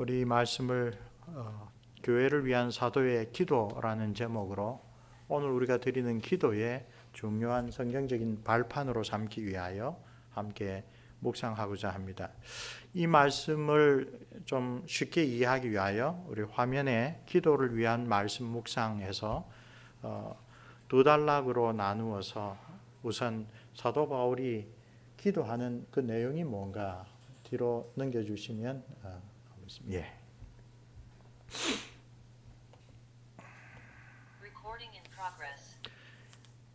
우리 말씀을 교회를 위한 사도의 기도라는 제목으로 오늘 우리가 드리는 기도의 중요한 성경적인 발판으로 삼기 위하여 함께 묵상하고자 합니다. 이 말씀을 좀 쉽게 이해하기 위하여 우리 화면에 기도를 위한 말씀 묵상해서 두 단락으로 나누어서 우선 사도 바울이 기도하는 그 내용이 뭔가 뒤로 넘겨주시면 예.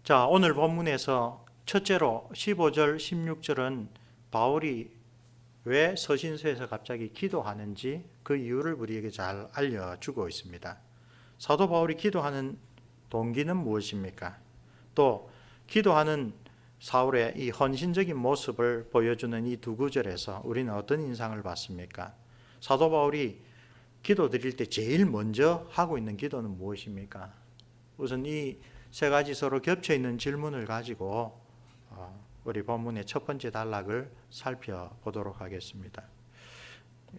자, 오늘 본문에서 첫째로 15절, 16절은 바울이 왜 서신서에서 갑자기 기도하는지 그 이유를 우리에게 잘 알려주고 있습니다. 사도 바울이 기도하는 동기는 무엇입니까? 또 기도하는 사울의 이 헌신적인 모습을 보여주는 이 두 구절에서 우리는 어떤 인상을 받습니까? 사도 바울이 기도 드릴 때 제일 먼저 하고 있는 기도는 무엇입니까? 우선 이 세 가지 서로 겹쳐 있는 질문을 가지고 우리 본문의 첫 번째 단락을 살펴보도록 하겠습니다.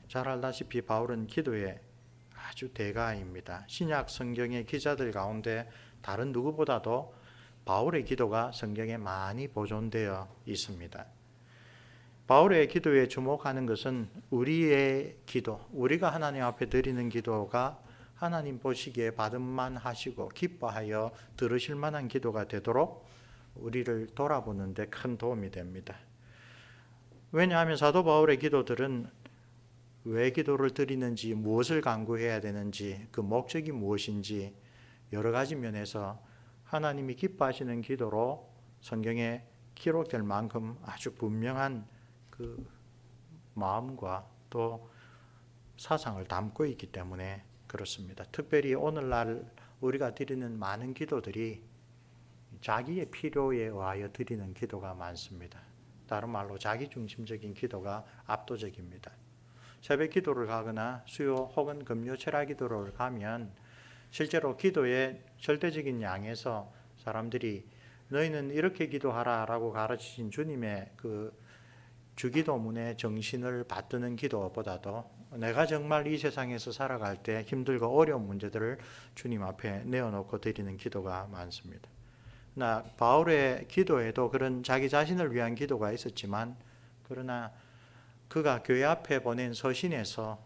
잘 알다시피 바울은 기도의 아주 대가입니다. 신약 성경의 기자들 가운데 다른 누구보다도 바울의 기도가 성경에 많이 보존되어 있습니다. 바울의 기도에 주목하는 것은 우리의 기도, 우리가 하나님 앞에 드리는 기도가 하나님 보시기에 받음만 하시고 기뻐하여 들으실 만한 기도가 되도록 우리를 돌아보는 데 큰 도움이 됩니다. 왜냐하면 사도 바울의 기도들은 왜 기도를 드리는지, 무엇을 간구해야 되는지, 그 목적이 무엇인지 여러 가지 면에서 하나님이 기뻐하시는 기도로 성경에 기록될 만큼 아주 분명한 그 마음과 또 사상을 담고 있기 때문에 그렇습니다. 특별히 오늘날 우리가 드리는 많은 기도들이 자기의 필요에 의하여 드리는 기도가 많습니다. 다른 말로 자기중심적인 기도가 압도적입니다. 새벽 기도를 가거나 수요 혹은 금요 철야 기도를 가면 실제로 기도의 절대적인 양에서 사람들이 너희는 이렇게 기도하라 라고 가르치신 주님의 그 주기도문의 정신을 받드는 기도보다도 내가 정말 이 세상에서 살아갈 때 힘들고 어려운 문제들을 주님 앞에 내어놓고 드리는 기도가 많습니다. 바울의 기도에도 그런 자기 자신을 위한 기도가 있었지만 그러나 그가 교회 앞에 보낸 서신에서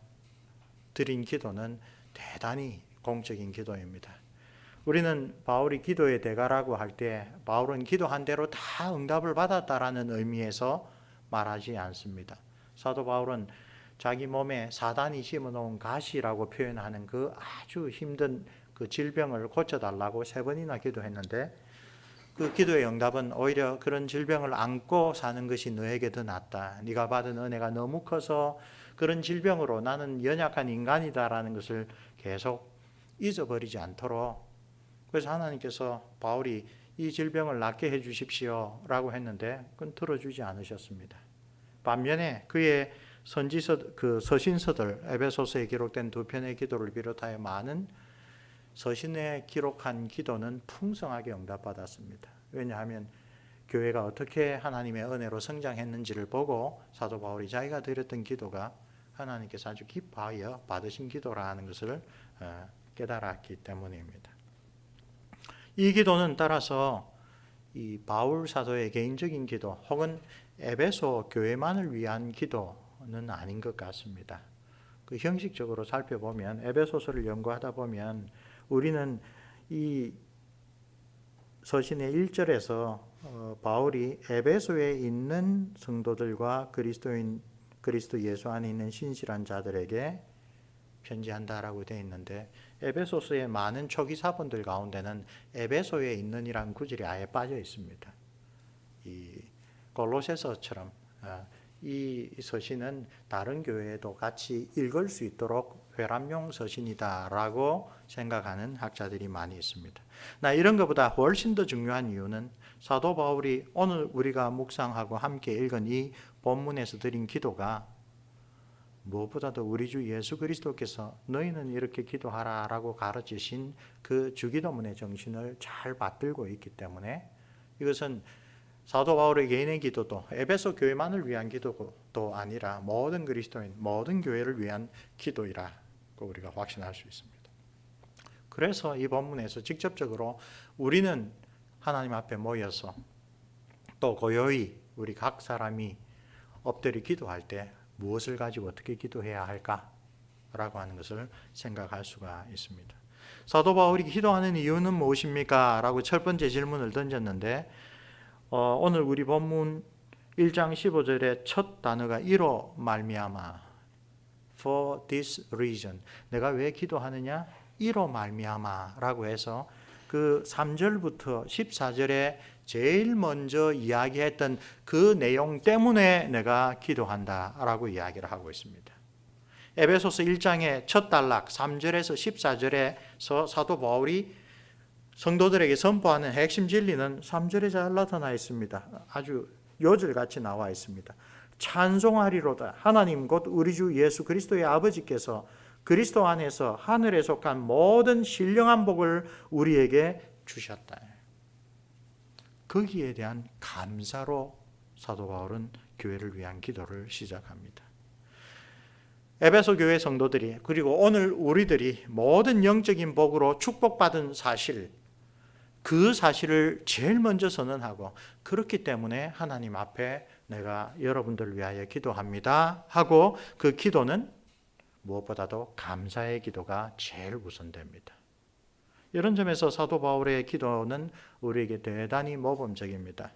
드린 기도는 대단히 공적인 기도입니다. 우리는 바울이 기도의 대가라고 할 때 바울은 기도한 대로 다 응답을 받았다라는 의미에서 말하지 않습니다. 사도 바울은 자기 몸에 사단이 심어놓은 가시라고 표현하는 그 아주 힘든 그 질병을 고쳐달라고 3번이나 기도했는데 그 기도의 응답은 오히려 그런 질병을 안고 사는 것이 너에게 더 낫다. 네가 받은 은혜가 너무 커서 그런 질병으로 나는 연약한 인간이다라는 것을 계속 잊어버리지 않도록, 그래서 하나님께서 바울이 이 질병을 낫게 해 주십시오 라고 했는데 그건 들어주지 않으셨습니다. 반면에 그의 서신서들, 에베소서에 기록된 2편의 기도를 비롯하여 많은 서신에 기록한 기도는 풍성하게 응답받았습니다. 왜냐하면 교회가 어떻게 하나님의 은혜로 성장했는지를 보고 사도 바울이 자기가 드렸던 기도가 하나님께서 아주 기뻐하여 받으신 기도라는 것을 깨달았기 때문입니다. 이 기도는 따라서 이 바울 사도의 개인적인 기도 혹은 에베소 교회만을 위한 기도는 아닌 것 같습니다. 그 형식적으로 살펴보면 에베소서를 연구하다 보면 우리는 이 서신의 1절에서 바울이 에베소에 있는 성도들과 그리스도 예수 안에 있는 신실한 자들에게 편지한다라고 되어 있는데 에베소서의 많은 초기 사본들 가운데는 에베소에 있는이란 구절이 아예 빠져 있습니다. 이 골로새서처럼 이 서신은 다른 교회에도 같이 읽을 수 있도록 회람용 서신이다라고 생각하는 학자들이 많이 있습니다. 이런 것보다 훨씬 더 중요한 이유는 사도 바울이 오늘 우리가 묵상하고 함께 읽은 이 본문에서 드린 기도가 무엇보다도 우리 주 예수 그리스도께서 너희는 이렇게 기도하라 라고 가르치신 그 주기도문의 정신을 잘 받들고 있기 때문에 이것은 사도 바울의 개인의 기도도 에베소 교회만을 위한 기도도 아니라 모든 그리스도인, 모든 교회를 위한 기도이라고 우리가 확신할 수 있습니다. 그래서 이 본문에서 직접적으로 우리는 하나님 앞에 모여서 또 고요히 우리 각 사람이 엎드려 기도할 때 무엇을 가지고 어떻게 기도해야 할까라고 하는 것을 생각할 수가 있습니다. 사도 바울이 기도하는 이유는 무엇입니까? 라고 첫 번째 질문을 던졌는데 오늘 우리 본문 1장 15절의 첫 단어가 이로 말미암아 for this reason 내가 왜 기도하느냐? 이로 말미암아라고 해서 그 3절부터 14절에 제일 먼저 이야기했던 그 내용 때문에 내가 기도한다라고 이야기를 하고 있습니다. 에베소서 1장의 첫 단락 3절에서 14절에서 사도 바울이 성도들에게 선포하는 핵심 진리는 3절에 잘 나타나 있습니다. 아주 요절같이 나와 있습니다. 찬송하리로다. 하나님 곧 우리 주 예수 그리스도의 아버지께서 그리스도 안에서 하늘에 속한 모든 신령한 복을 우리에게 주셨다. 거기에 대한 감사로 사도 바울은 교회를 위한 기도를 시작합니다. 에베소 교회 성도들이 그리고 오늘 우리들이 모든 영적인 복으로 축복받은 사실, 그 사실을 제일 먼저 선언하고 그렇기 때문에 하나님 앞에 내가 여러분들을 위하여 기도합니다 하고 그 기도는 무엇보다도 감사의 기도가 제일 우선됩니다. 이런 점에서 사도 바울의 기도는 우리에게 대단히 모범적입니다.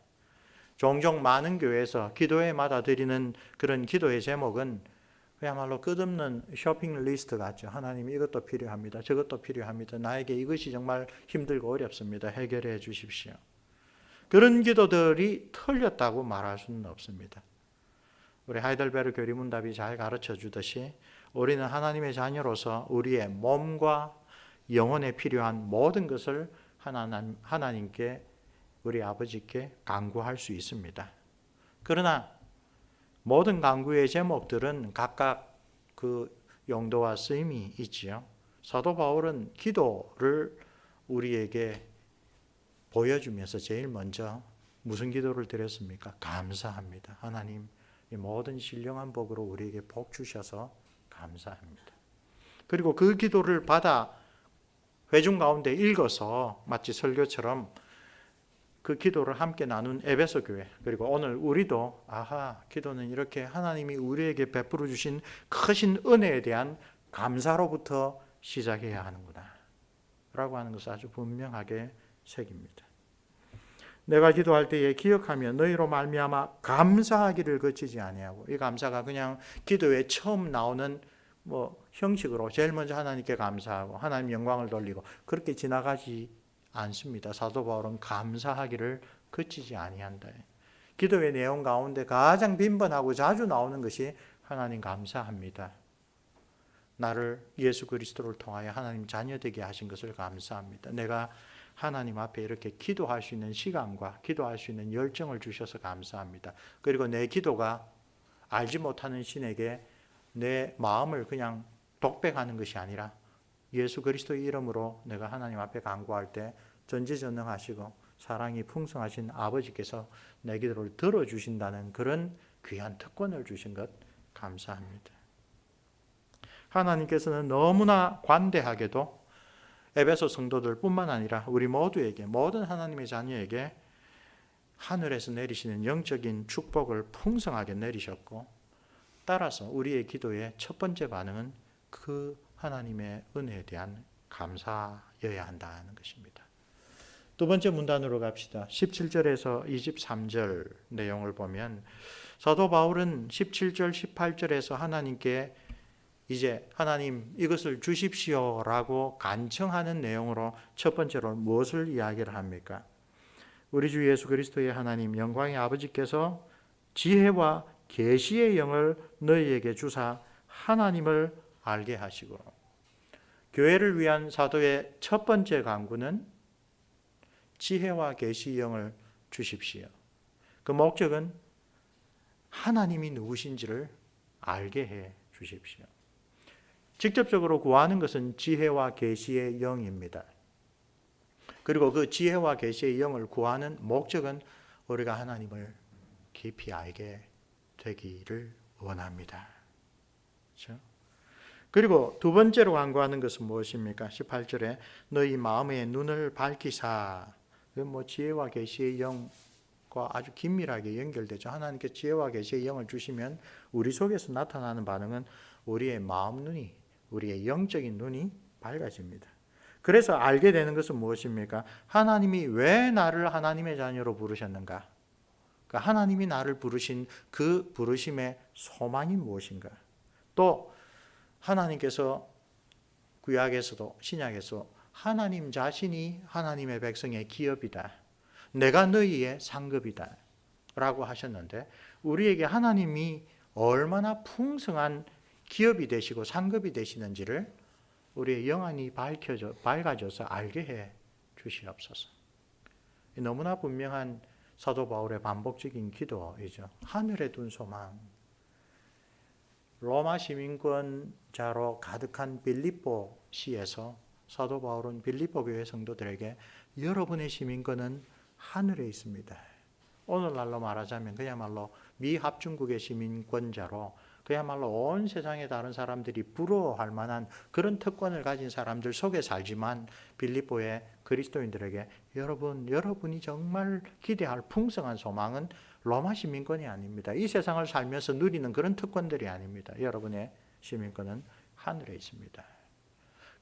종종 많은 교회에서 기도회마다 드리는 그런 기도의 제목은 그야말로 끝없는 쇼핑 리스트 같죠. 하나님 이것도 필요합니다. 저것도 필요합니다. 나에게 이것이 정말 힘들고 어렵습니다. 해결해 주십시오. 그런 기도들이 틀렸다고 말할 수는 없습니다. 우리 하이델베르 교리문답이 잘 가르쳐 주듯이 우리는 하나님의 자녀로서 우리의 몸과 영혼에 필요한 모든 것을 하나님께 우리 아버지께 간구할 수 있습니다. 그러나 모든 간구의 제목들은 각각 그 용도와 쓰임이 있지요. 사도 바울은 기도를 우리에게 보여주면서 제일 먼저 무슨 기도를 드렸습니까? 감사합니다. 하나님 이 모든 신령한 복으로 우리에게 복 주셔서 감사합니다. 그리고 그 기도를 받아 회중 가운데 읽어서 마치 설교처럼 그 기도를 함께 나눈 에베소 교회 그리고 오늘 우리도 기도는 이렇게 하나님이 우리에게 베풀어 주신 크신 은혜에 대한 감사로부터 시작해야 하는구나 라고 하는 것을 아주 분명하게 새깁니다. 내가 기도할 때에 기억하며 너희로 말미암아 감사하기를 그치지 아니하고 이 감사가 그냥 기도에 처음 나오는 형식으로 제일 먼저 하나님께 감사하고 하나님 영광을 돌리고 그렇게 지나가지 않습니다. 사도 바울은 감사하기를 그치지 아니한다. 기도의 내용 가운데 가장 빈번하고 자주 나오는 것이 하나님 감사합니다. 나를 예수 그리스도를 통하여 하나님 자녀 되게 하신 것을 감사합니다. 내가 하나님 앞에 이렇게 기도할 수 있는 시간과 기도할 수 있는 열정을 주셔서 감사합니다. 그리고 내 기도가 알지 못하는 신에게 내 마음을 그냥 독백하는 것이 아니라 예수 그리스도의 이름으로 내가 하나님 앞에 간구할 때 전지전능하시고 사랑이 풍성하신 아버지께서 내 기도를 들어주신다는 그런 귀한 특권을 주신 것 감사합니다. 하나님께서는 너무나 관대하게도 에베소 성도들뿐만 아니라 우리 모두에게 모든 하나님의 자녀에게 하늘에서 내리시는 영적인 축복을 풍성하게 내리셨고 따라서 우리의 기도의 첫 번째 반응은 그 하나님의 은혜에 대한 감사여야 한다는 것입니다. 두 번째 문단으로 갑시다. 17절에서 23절 내용을 보면 사도 바울은 17절 18절에서 하나님께 이제 하나님 이것을 주십시오라고 간청하는 내용으로 첫 번째로 무엇을 이야기를 합니까? 우리 주 예수 그리스도의 하나님 영광의 아버지께서 지혜와 계시의 영을 너희에게 주사 하나님을 알게 하시고 교회를 위한 사도의 첫 번째 간구는 지혜와 계시의 영을 주십시오. 그 목적은 하나님이 누구신지를 알게 해 주십시오. 직접적으로 구하는 것은 지혜와 계시의 영입니다. 그리고 그 지혜와 계시의 영을 구하는 목적은 우리가 하나님을 깊이 알게 되기를 원합니다. 그렇죠? 그리고 두 번째로 간구하는 것은 무엇입니까? 18절에 너희 마음의 눈을 밝히사. 지혜와 계시의 영과 아주 긴밀하게 연결되죠. 하나님께 지혜와 계시의 영을 주시면 우리 속에서 나타나는 반응은 우리의 마음 눈이, 우리의 영적인 눈이 밝아집니다. 그래서 알게 되는 것은 무엇입니까? 하나님이 왜 나를 하나님의 자녀로 부르셨는가? 그러니까 하나님이 나를 부르신 그 부르심의 소망이 무엇인가? 또 하나님께서 구약에서도 신약에서 하나님 자신이 하나님의 백성의 기업이다. 내가 너희의 상급이다. 라고 하셨는데 우리에게 하나님이 얼마나 풍성한 기업이 되시고 상급이 되시는지를 우리의 영안이 밝아져서 알게 해 주시옵소서. 너무나 분명한 사도 바울의 반복적인 기도이죠. 하늘에 둔 소망. 로마 시민권자로 가득한 빌립보 시에서 사도 바울은 빌립보 교회 성도들에게 여러분의 시민권은 하늘에 있습니다. 오늘날로 말하자면 그야말로 미합중국의 시민권자로 그야말로 온 세상의 다른 사람들이 부러워할 만한 그런 특권을 가진 사람들 속에 살지만 빌립보의 그리스도인들에게 여러분이 정말 기대할 풍성한 소망은 로마 시민권이 아닙니다. 이 세상을 살면서 누리는 그런 특권들이 아닙니다. 여러분의 시민권은 하늘에 있습니다.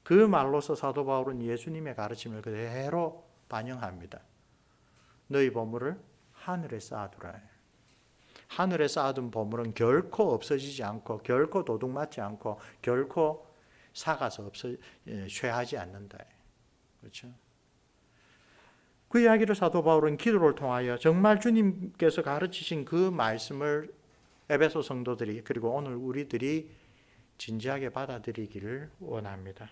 그 말로서 사도 바울은 예수님의 가르침을 그대로 반영합니다. 너희 보물을 하늘에 쌓아두라. 하늘에 쌓아둔 보물은 결코 없어지지 않고 결코 도둑맞지 않고 결코 사가서 쇠하지 않는다. 그렇죠? 그 이야기를 사도 바울은 기도를 통하여 정말 주님께서 가르치신 그 말씀을 에베소 성도들이 그리고 오늘 우리들이 진지하게 받아들이기를 원합니다.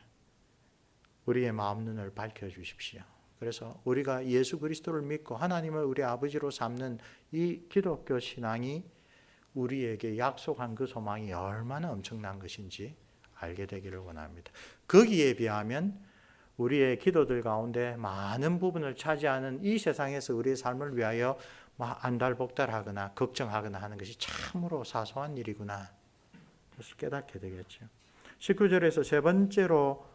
우리의 마음 눈을 밝혀주십시오. 그래서 우리가 예수 그리스도를 믿고 하나님을 우리 아버지로 삼는 이 기독교 신앙이 우리에게 약속한 그 소망이 얼마나 엄청난 것인지 알게 되기를 원합니다. 거기에 비하면 우리의 기도들 가운데 많은 부분을 차지하는 이 세상에서 우리의 삶을 위하여 안달복달하거나 걱정하거나 하는 것이 참으로 사소한 일이구나. 그것을 깨닫게 되겠죠. 19절에서 세 번째로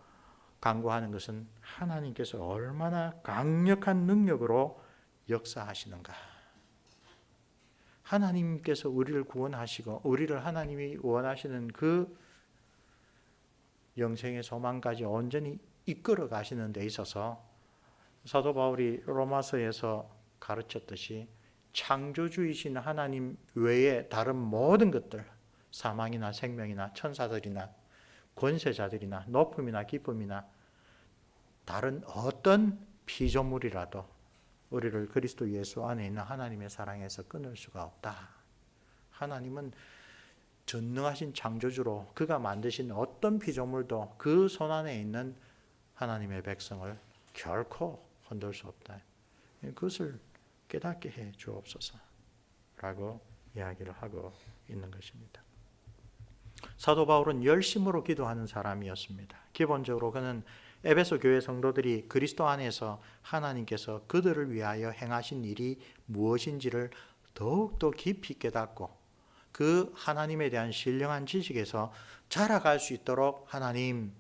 간구하는 것은 하나님께서 얼마나 강력한 능력으로 역사하시는가. 하나님께서 우리를 구원하시고 우리를 하나님이 원하시는 그 영생의 소망까지 온전히 이끌어 가시는 데 있어서 사도 바울이 로마서에서 가르쳤듯이 창조주이신 하나님 외에 다른 모든 것들, 사망이나 생명이나 천사들이나 권세자들이나 높음이나 기쁨이나 다른 어떤 피조물이라도 우리를 그리스도 예수 안에 있는 하나님의 사랑에서 끊을 수가 없다. 하나님은 전능하신 창조주로 그가 만드신 어떤 피조물도 그 손안에 있는 하나님의 백성을 결코 흔들 수 없다. 그것을 깨닫게 해 주옵소서 라고 이야기를 하고 있는 것입니다. 사도 바울은 열심으로 기도하는 사람이었습니다. 기본적으로 그는 에베소 교회 성도들이 그리스도 안에서 하나님께서 그들을 위하여 행하신 일이 무엇인지를 더욱더 깊이 깨닫고 그 하나님에 대한 신령한 지식에서 자라갈 수 있도록 하나님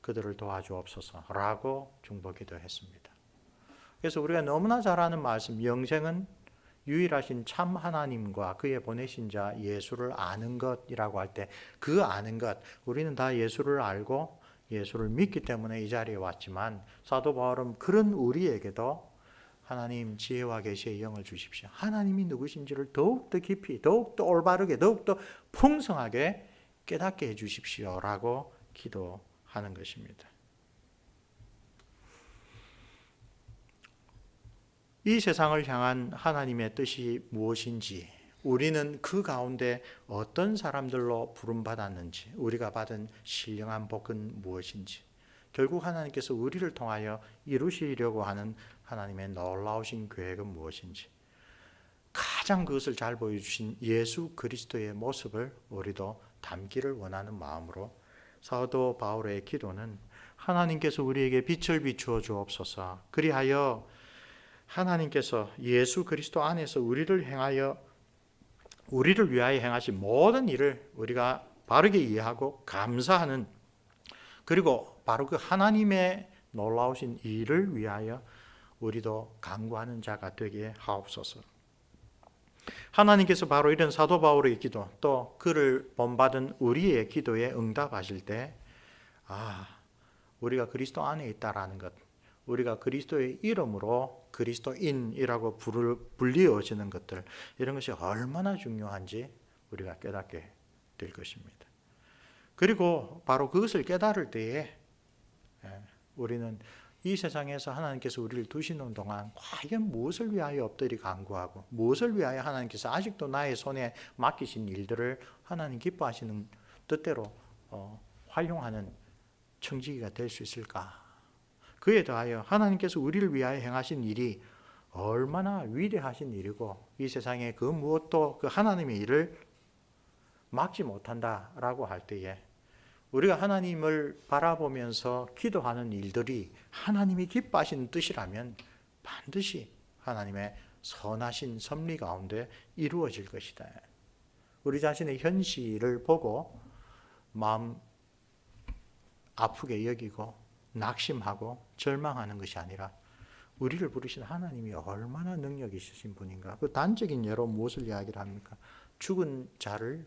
그들을 도와주옵소서라고 중보기도 했습니다. 그래서 우리가 너무나 잘 아는 말씀, 영생은 유일하신 참 하나님과 그의 보내신 자 예수를 아는 것이라고 할 때 그 아는 것, 우리는 다 예수를 알고 예수를 믿기 때문에 이 자리에 왔지만 사도 바울은 그런 우리에게도 하나님 지혜와 계시의 영을 주십시오. 하나님이 누구신지를 더욱더 깊이, 더욱더 올바르게, 더욱더 풍성하게 깨닫게 해 주십시오라고 기도하는 것입니다. 이 세상을 향한 하나님의 뜻이 무엇인지, 우리는 그 가운데 어떤 사람들로 부름받았는지, 우리가 받은 신령한 복은 무엇인지, 결국 하나님께서 우리를 통하여 이루시려고 하는 하나님의 놀라우신 계획은 무엇인지, 가장 그것을 잘 보여주신 예수 그리스도의 모습을 우리도 담기를 원하는 마음으로 사도 바울의 기도는 하나님께서 우리에게 빛을 비추어 주옵소서, 그리하여 하나님께서 예수 그리스도 안에서 우리를 위하여 행하신 모든 일을 우리가 바르게 이해하고 감사하는, 그리고 바로 그 하나님의 놀라우신 일을 위하여 우리도 간구하는 자가 되게 하옵소서. 하나님께서 바로 이런 사도 바울의 기도, 또 그를 본받은 우리의 기도에 응답하실 때, 우리가 그리스도 안에 있다라는 것, 우리가 그리스도의 이름으로 그리스도인이라고 불리어지는 것들, 이런 것이 얼마나 중요한지 우리가 깨닫게 될 것입니다. 그리고 바로 그것을 깨달을 때에 우리는 이 세상에서 하나님께서 우리를 두시는 동안 과연 무엇을 위하여 엎드리 간구하고, 무엇을 위하여 하나님께서 아직도 나의 손에 맡기신 일들을 하나님 기뻐하시는 뜻대로 활용하는 청지기가 될 수 있을까? 그에 더하여 하나님께서 우리를 위하여 행하신 일이 얼마나 위대하신 일이고, 이 세상에 그 무엇도 그 하나님의 일을 막지 못한다라고 할 때에, 우리가 하나님을 바라보면서 기도하는 일들이 하나님이 기뻐하시는 뜻이라면 반드시 하나님의 선하신 섭리 가운데 이루어질 것이다. 우리 자신의 현실을 보고 마음 아프게 여기고 낙심하고 절망하는 것이 아니라, 우리를 부르신 하나님이 얼마나 능력이 있으신 분인가. 그 단적인 예로 무엇을 이야기를 합니까? 죽은 자를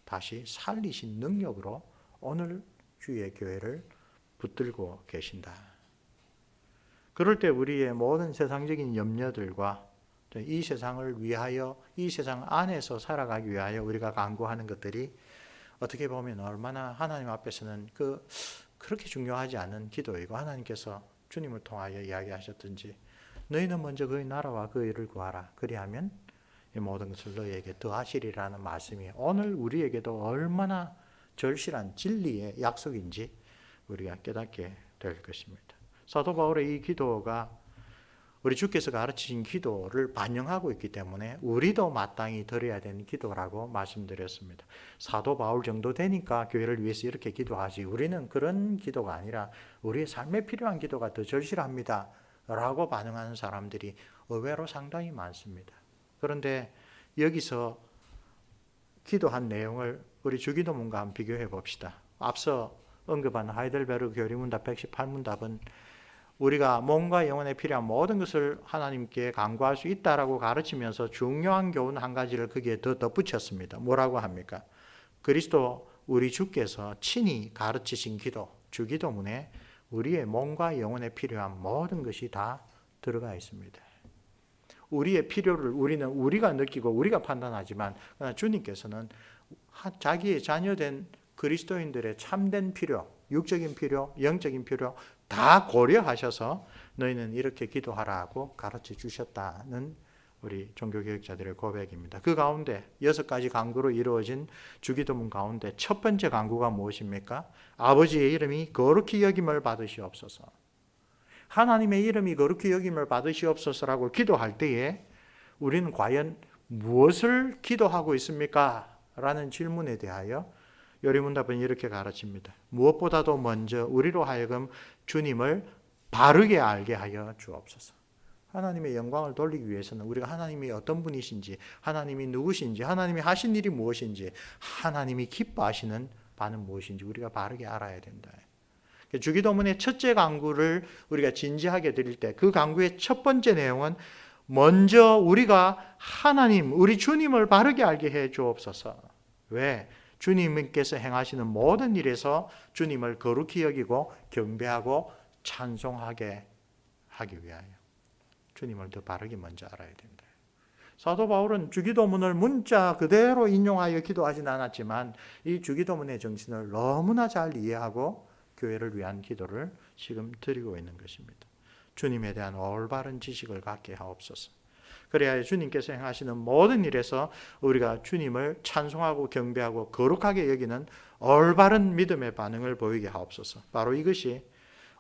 다시 살리신 능력으로 오늘 주의 교회를 붙들고 계신다. 그럴 때 우리의 모든 세상적인 염려들과 이 세상을 위하여, 이 세상 안에서 살아가기 위하여 우리가 간구하는 것들이 어떻게 보면 얼마나 하나님 앞에서는 그렇게 중요하지 않은 기도이고, 하나님께서 주님을 통하여 이야기하셨든지, 너희는 먼저 그의 나라와 그의 일을 구하라, 그리하면 이 모든 것을 너희에게 더하시리라는 말씀이 오늘 우리에게도 얼마나 절실한 진리의 약속인지 우리가 깨닫게 될 것입니다. 사도 바울의 이 기도가 우리 주께서 가르치신 기도를 반영하고 있기 때문에 우리도 마땅히 드려야 되는 기도라고 말씀드렸습니다. 사도 바울 정도 되니까 교회를 위해서 이렇게 기도하지, 우리는 그런 기도가 아니라 우리의 삶에 필요한 기도가 더 절실합니다 라고 반응하는 사람들이 의외로 상당히 많습니다. 그런데 여기서 기도한 내용을 우리 주기도문과 한번 비교해 봅시다. 앞서 언급한 하이델베르그 교리문답 118문답은 우리가 몸과 영혼에 필요한 모든 것을 하나님께 간구할 수 있다라고 가르치면서 중요한 교훈 한 가지를 거기에 더 덧붙였습니다. 뭐라고 합니까? 그리스도 우리 주께서 친히 가르치신 기도, 주기도문에 우리의 몸과 영혼에 필요한 모든 것이 다 들어가 있습니다. 우리의 필요를 우리가 느끼고 우리가 판단하지만, 주님께서는 자기의 자녀된 그리스도인들의 참된 필요, 육적인 필요, 영적인 필요 다 고려하셔서 너희는 이렇게 기도하라고 가르쳐 주셨다는 우리 종교개혁자들의 고백입니다. 그 가운데 6가지 간구로 이루어진 주기도문 가운데 첫 번째 간구가 무엇입니까? 아버지의 이름이 거룩히 여김을 받으시옵소서. 하나님의 이름이 거룩히 여김을 받으시옵소서라고 기도할 때에 우리는 과연 무엇을 기도하고 있습니까? 라는 질문에 대하여 요리문답은 이렇게 가르칩니다. 무엇보다도 먼저 우리로 하여금 주님을 바르게 알게 하여 주옵소서. 하나님의 영광을 돌리기 위해서는 우리가 하나님이 어떤 분이신지, 하나님이 누구신지, 하나님이 하신 일이 무엇인지, 하나님이 기뻐하시는 바는 무엇인지 우리가 바르게 알아야 된다. 주기도문의 첫째 간구를 우리가 진지하게 드릴 때 그 간구의 첫 번째 내용은 먼저 우리가 하나님, 우리 주님을 바르게 알게 해 주옵소서. 왜? 주님께서 행하시는 모든 일에서 주님을 거룩히 여기고 경배하고 찬송하게 하기 위하여 주님을 더 바르게 먼저 알아야 된다. 사도 바울은 주기도문을 문자 그대로 인용하여 기도하진 않았지만 이 주기도문의 정신을 너무나 잘 이해하고 교회를 위한 기도를 지금 드리고 있는 것입니다. 주님에 대한 올바른 지식을 갖게 하옵소서. 그래야 주님께서 행하시는 모든 일에서 우리가 주님을 찬송하고 경배하고 거룩하게 여기는 올바른 믿음의 반응을 보이게 하옵소서. 바로 이것이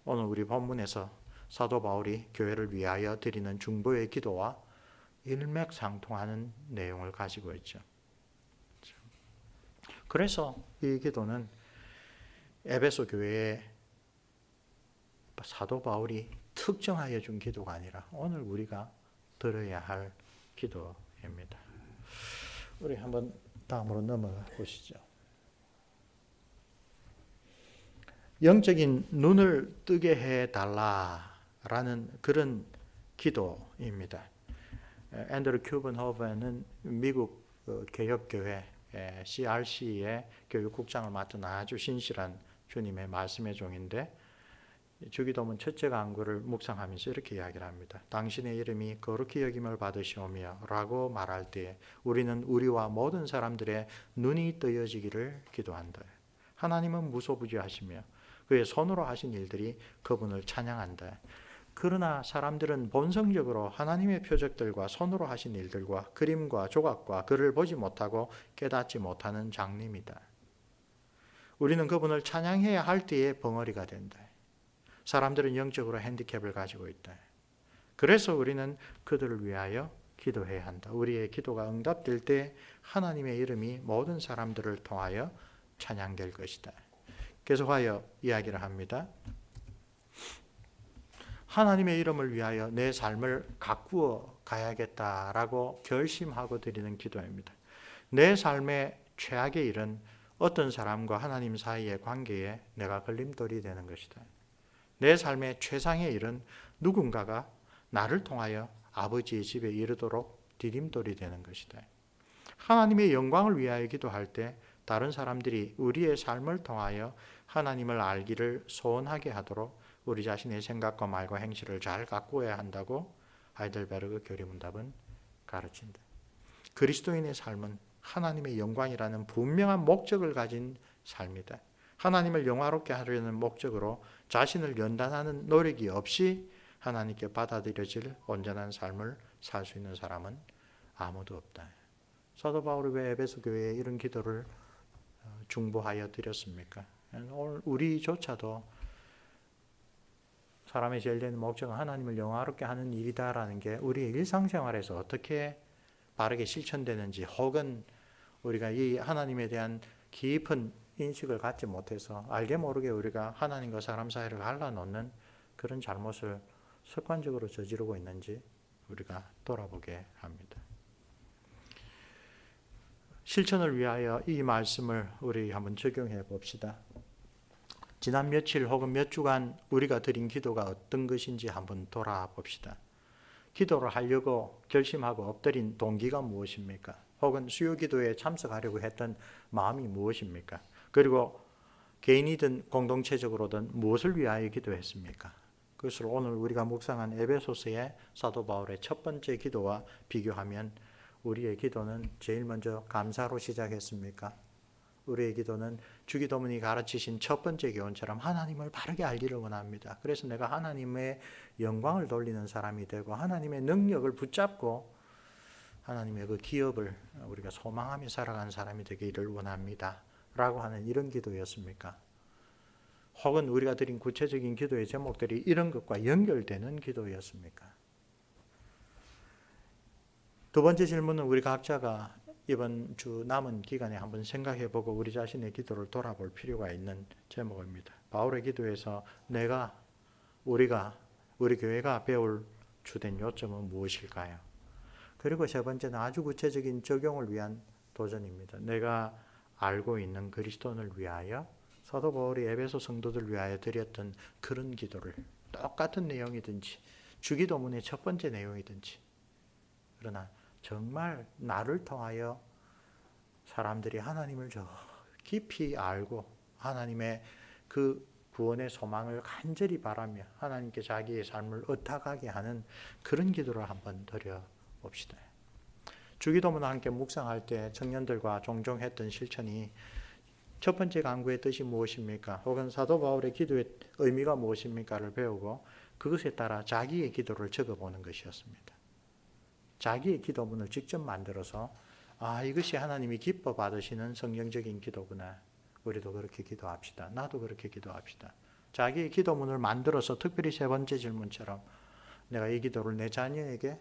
오늘 우리 본문에서 사도 바울이 교회를 위하여 드리는 중보의 기도와 일맥상통하는 내용을 가지고 있죠. 그래서 이 기도는 에베소 교회에 사도 바울이 특정하여 준 기도가 아니라 오늘 우리가 들어야 할 기도입니다. 우리 한번 다음으로 넘어가 보시죠. 영적인 눈을 뜨게 해달라라는 그런 기도입니다. 앤드루 큐번호벤은 미국 개혁교회 CRC의 교육국장을 맡은 아주 신실한 주님의 말씀의 종인데, 주기도문 첫째 강구를 묵상하면서 이렇게 이야기를 합니다. 당신의 이름이 거룩히 여김을 받으시오며 라고 말할 때 우리는 우리와 모든 사람들의 눈이 뜨여지기를 기도한다. 하나님은 무소부지하시며 그의 손으로 하신 일들이 그분을 찬양한다. 그러나 사람들은 본성적으로 하나님의 표적들과 손으로 하신 일들과 그림과 조각과 글을 보지 못하고 깨닫지 못하는 장님이다. 우리는 그분을 찬양해야 할 때에 벙어리가 된다. 사람들은 영적으로 핸디캡을 가지고 있다. 그래서 우리는 그들을 위하여 기도해야 한다. 우리의 기도가 응답될 때 하나님의 이름이 모든 사람들을 통하여 찬양될 것이다. 계속하여 이야기를 합니다. 하나님의 이름을 위하여 내 삶을 가꾸어 가야겠다라고 결심하고 드리는 기도입니다. 내 삶의 최악의 일은 어떤 사람과 하나님 사이의 관계에 내가 걸림돌이 되는 것이다. 내 삶의 최상의 일은 누군가가 나를 통하여 아버지의 집에 이르도록 디딤돌이 되는 것이다. 하나님의 영광을 위하여 기도할 때 다른 사람들이 우리의 삶을 통하여 하나님을 알기를 소원하게 하도록 우리 자신의 생각과 말과 행실을 잘 가꾸어야 한다고 하이델베르그 교리문답은 가르친다. 그리스도인의 삶은 하나님의 영광이라는 분명한 목적을 가진 삶이다. 하나님을 영화롭게 하려는 목적으로 자신을 연단하는 노력이 없이 하나님께 받아들여질 온전한 삶을 살 수 있는 사람은 아무도 없다. 사도 바울이 왜 에베소 교회에 이런 기도를 중보하여 드렸습니까? 오늘 우리조차도 사람의 제일 되는 목적은 하나님을 영화롭게 하는 일이다라는 게 우리의 일상생활에서 어떻게 바르게 실천되는지, 혹은 우리가 이 하나님에 대한 깊은 인식을 갖지 못해서 알게 모르게 우리가 하나님과 사람 사이를 갈라놓는 그런 잘못을 습관적으로 저지르고 있는지 우리가 돌아보게 합니다. 실천을 위하여 이 말씀을 우리 한번 적용해 봅시다. 지난 며칠 혹은 몇 주간 우리가 드린 기도가 어떤 것인지 한번 돌아봅시다. 기도를 하려고 결심하고 엎드린 동기가 무엇입니까? 혹은 수요 기도에 참석하려고 했던 마음이 무엇입니까? 그리고 개인이든 공동체적으로든 무엇을 위하여 기도했습니까? 그것을 오늘 우리가 묵상한 에베소서의 사도 바울의 첫 번째 기도와 비교하면 우리의 기도는 제일 먼저 감사로 시작했습니까? 우리의 기도는 주기도문이 가르치신 첫 번째 교훈처럼 하나님을 바르게 알기를 원합니다. 그래서 내가 하나님의 영광을 돌리는 사람이 되고 하나님의 능력을 붙잡고 하나님의 그 기업을 우리가 소망하며 살아가는 사람이 되기를 원합니다. 라고 하는 이런 기도였습니까? 혹은 우리가 드린 구체적인 기도의 제목들이 이런 것과 연결되는 기도였습니까? 두 번째 질문은 우리 각자가 이번 주 남은 기간에 한번 생각해보고 우리 자신의 기도를 돌아볼 필요가 있는 제목입니다. 바울의 기도에서 우리 교회가 배울 주된 요점은 무엇일까요? 그리고 세 번째는 아주 구체적인 적용을 위한 도전입니다. 내가 알고 있는 그리스도인을 위하여 사도 바울이 에베소 성도들 위하여 드렸던 그런 기도를 똑같은 내용이든지 주기도문의 첫 번째 내용이든지, 그러나 정말 나를 통하여 사람들이 하나님을 저 깊이 알고 하나님의 그 구원의 소망을 간절히 바라며 하나님께 자기의 삶을 의탁하게 하는 그런 기도를 한번 드려봅시다. 주기도문 함께 묵상할 때 청년들과 종종 했던 실천이 첫 번째 강구의 뜻이 무엇입니까? 혹은 사도 바울의 기도의 의미가 무엇입니까를 배우고 그것에 따라 자기의 기도를 적어보는 것이었습니다. 자기의 기도문을 직접 만들어서 이것이 하나님이 기뻐 받으시는 성경적인 기도구나. 우리도 그렇게 기도합시다. 나도 그렇게 기도합시다. 자기의 기도문을 만들어서 특별히 세 번째 질문처럼 내가 이 기도를 내 자녀에게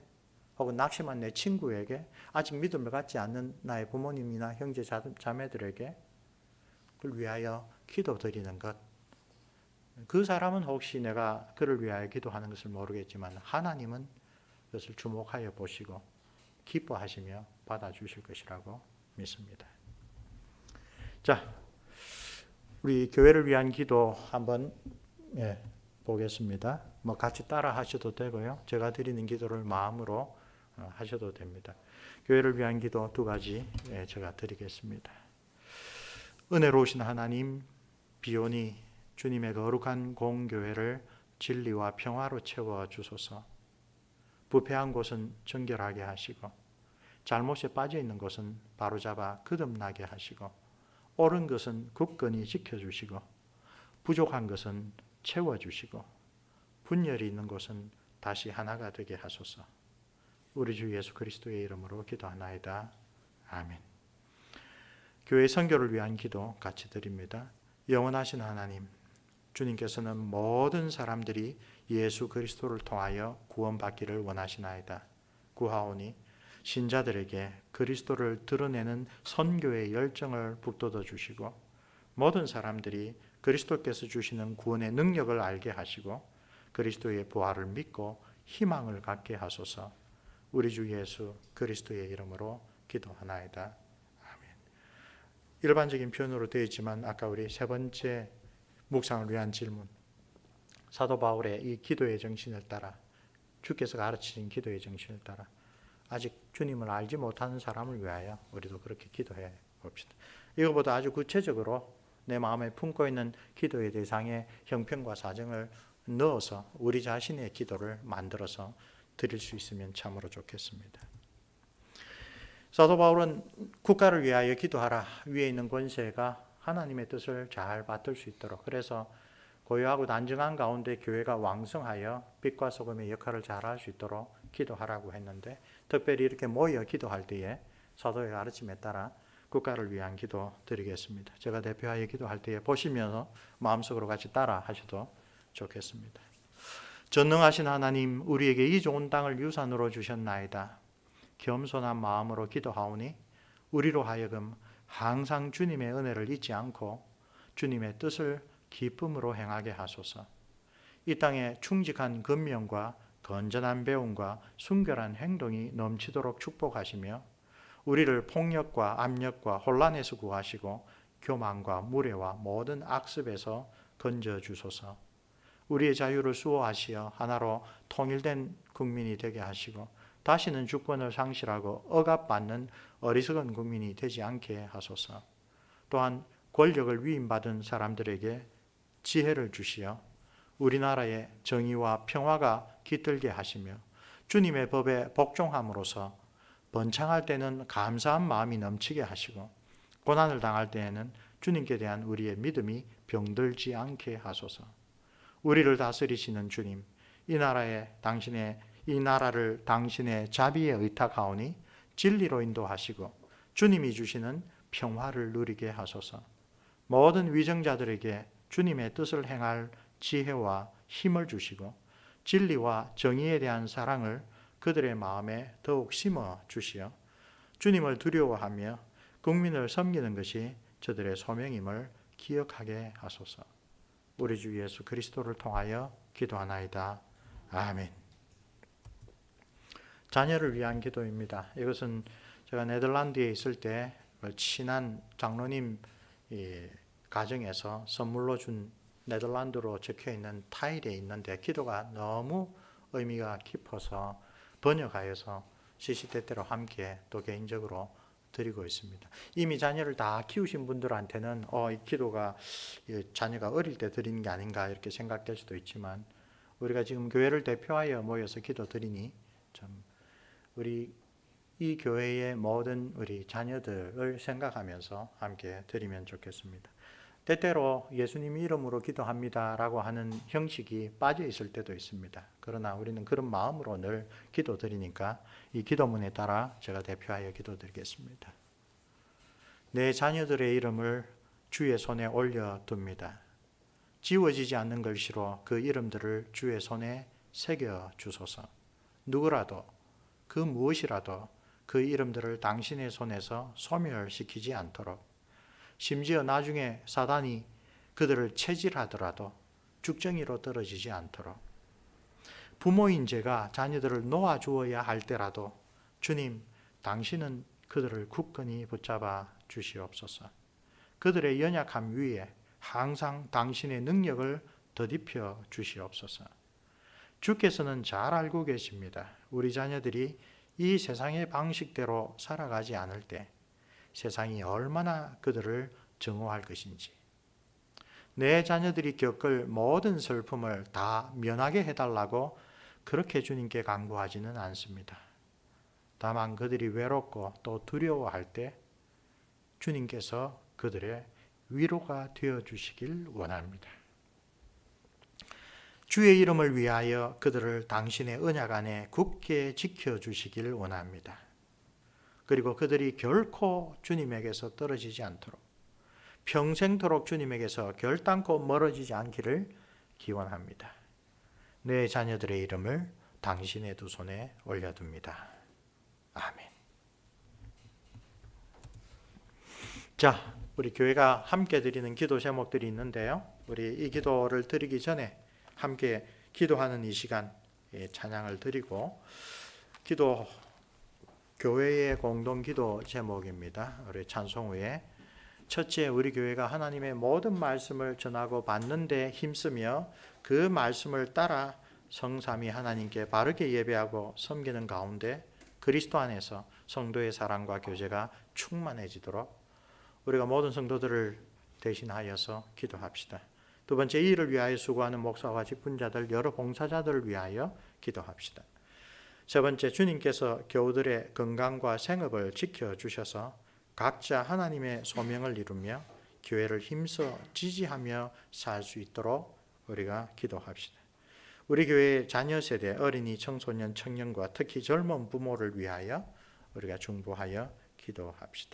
혹은 낙심한 내 친구에게 아직 믿음을 갖지 않는 나의 부모님이나 형제 자매들에게 그를 위하여 기도드리는 것. 그 사람은 혹시 내가 그를 위하여 기도하는 것을 모르겠지만 하나님은 그것을 주목하여 보시고 기뻐하시며 받아주실 것이라고 믿습니다. 자, 우리 교회를 위한 기도 한번 보겠습니다. 같이 따라 하셔도 되고요. 제가 드리는 기도를 마음으로 하셔도 됩니다. 교회를 위한 기도 두 가지 제가 드리겠습니다. 은혜로우신 하나님, 비오니 주님의 거룩한 공교회를 진리와 평화로 채워 주소서. 부패한 곳은 정결하게 하시고 잘못에 빠져 있는 곳은 바로잡아 거듭나게 하시고 옳은 것은 굳건히 지켜주시고 부족한 것은 채워주시고 분열이 있는 곳은 다시 하나가 되게 하소서. 우리 주 예수 그리스도의 이름으로 기도하나이다. 아멘. 교회 선교를 위한 기도 같이 드립니다. 영원하신 하나님, 주님께서는 모든 사람들이 예수 그리스도를 통하여 구원받기를 원하시나이다. 구하오니 신자들에게 그리스도를 드러내는 선교의 열정을 북돋워 주시고 모든 사람들이 그리스도께서 주시는 구원의 능력을 알게 하시고 그리스도의 부활을 믿고 희망을 갖게 하소서. 우리 주 예수 그리스도의 이름으로 기도하나이다. 아멘. 일반적인 표현으로 되어 있지만 아까 우리 세 번째 묵상을 위한 질문, 사도 바울의 이 기도의 정신을 따라, 주께서 가르치신 기도의 정신을 따라 아직 주님을 알지 못하는 사람을 위하여 우리도 그렇게 기도해 봅시다. 이거보다 아주 구체적으로 내 마음에 품고 있는 기도의 대상에 형편과 사정을 넣어서 우리 자신의 기도를 만들어서 드릴 수 있으면 참으로 좋겠습니다. 사도 바울은 국가를 위하여 기도하라, 위에 있는 권세가 하나님의 뜻을 잘 받들 수 있도록, 그래서 고요하고 단정한 가운데 교회가 왕성하여 빛과 소금의 역할을 잘할 수 있도록 기도하라고 했는데, 특별히 이렇게 모여 기도할 때에 사도의 가르침에 따라 국가를 위한 기도 드리겠습니다. 제가 대표하여 기도할 때에 보시면서 마음속으로 같이 따라 하셔도 좋겠습니다. 전능하신 하나님, 우리에게 이 좋은 땅을 유산으로 주셨나이다. 겸손한 마음으로 기도하오니 우리로 하여금 항상 주님의 은혜를 잊지 않고 주님의 뜻을 기쁨으로 행하게 하소서. 이 땅에 충직한 근면과 건전한 배움과 순결한 행동이 넘치도록 축복하시며 우리를 폭력과 압력과 혼란에서 구하시고 교만과 무례와 모든 악습에서 건져주소서. 우리의 자유를 수호하시어 하나로 통일된 국민이 되게 하시고 다시는 주권을 상실하고 억압받는 어리석은 국민이 되지 않게 하소서. 또한 권력을 위임받은 사람들에게 지혜를 주시어 우리나라의 정의와 평화가 깃들게 하시며 주님의 법에 복종함으로써 번창할 때는 감사한 마음이 넘치게 하시고 고난을 당할 때에는 주님께 대한 우리의 믿음이 병들지 않게 하소서. 우리를 다스리시는 주님, 이 나라를 당신의 자비에 의탁하오니 진리로 인도하시고 주님이 주시는 평화를 누리게 하소서. 모든 위정자들에게 주님의 뜻을 행할 지혜와 힘을 주시고 진리와 정의에 대한 사랑을 그들의 마음에 더욱 심어 주시어 주님을 두려워하며 국민을 섬기는 것이 저들의 소명임을 기억하게 하소서. 우리 주 예수 그리스도를 통하여 기도하나이다. 아멘. 자녀를 위한 기도입니다. 이것은 제가 네덜란드에 있을 때 친한 장로님 가정에서 선물로 준 네덜란드로 적혀있는 타일에 있는데 기도가 너무 의미가 깊어서 번역하여서 시시때때로 함께 또 개인적으로 드리고 있습니다. 이미 자녀를 다 키우신 분들한테는 이 기도가 자녀가 어릴 때 드리는 게 아닌가 이렇게 생각될 수도 있지만 우리가 지금 교회를 대표하여 모여서 기도 드리니 참 우리 이 교회의 모든 우리 자녀들을 생각하면서 함께 드리면 좋겠습니다. 때때로 예수님 이름으로 기도합니다라고 하는 형식이 빠져 있을 때도 있습니다. 그러나 우리는 그런 마음으로 늘 기도 드리니까 이 기도문에 따라 제가 대표하여 기도 드리겠습니다. 내 자녀들의 이름을 주의 손에 올려둡니다. 지워지지 않는 글씨로 그 이름들을 주의 손에 새겨 주소서. 누구라도 그 무엇이라도 그 이름들을 당신의 손에서 소멸시키지 않도록, 심지어 나중에 사단이 그들을 체질하더라도 죽정이로 떨어지지 않도록, 부모인 제가 자녀들을 놓아주어야 할 때라도 주님, 당신은 그들을 굳건히 붙잡아 주시옵소서. 그들의 연약함 위에 항상 당신의 능력을 덧입혀 주시옵소서. 주께서는 잘 알고 계십니다. 우리 자녀들이 이 세상의 방식대로 살아가지 않을 때 세상이 얼마나 그들을 증오할 것인지, 내 자녀들이 겪을 모든 슬픔을 다 면하게 해달라고 그렇게 주님께 간구하지는 않습니다. 다만 그들이 외롭고 또 두려워할 때 주님께서 그들의 위로가 되어 주시길 원합니다. 주의 이름을 위하여 그들을 당신의 언약 안에 굳게 지켜주시길 원합니다. 그리고 그들이 결코 주님에게서 떨어지지 않도록 평생토록 주님에게서 결단코 멀어지지 않기를 기원합니다. 내 자녀들의 이름을 당신의 두 손에 올려둡니다. 아멘. 자, 우리 교회가 함께 드리는 기도 제목들이 있는데요. 우리 이 기도를 드리기 전에 함께 기도하는 이 시간 찬양을 드리고 기도 교회의 공동 기도 제목입니다. 우리 찬송 후에 첫째, 우리 교회가 하나님의 모든 말씀을 전하고 받는 데 힘쓰며 그 말씀을 따라 성삼위 하나님께 바르게 예배하고 섬기는 가운데 그리스도 안에서 성도의 사랑과 교제가 충만해지도록 우리가 모든 성도들을 대신하여서 기도합시다. 두 번째, 이 일을 위하여 수고하는 목사와 직분자들, 여러 봉사자들을 위하여 기도합시다. 세 번째, 주님께서 교우들의 건강과 생업을 지켜주셔서 각자 하나님의 소명을 이루며 교회를 힘써 지지하며 살 수 있도록 우리가 기도합시다. 우리 교회의 자녀 세대, 어린이, 청소년, 청년과 특히 젊은 부모를 위하여 우리가 중보하여 기도합시다.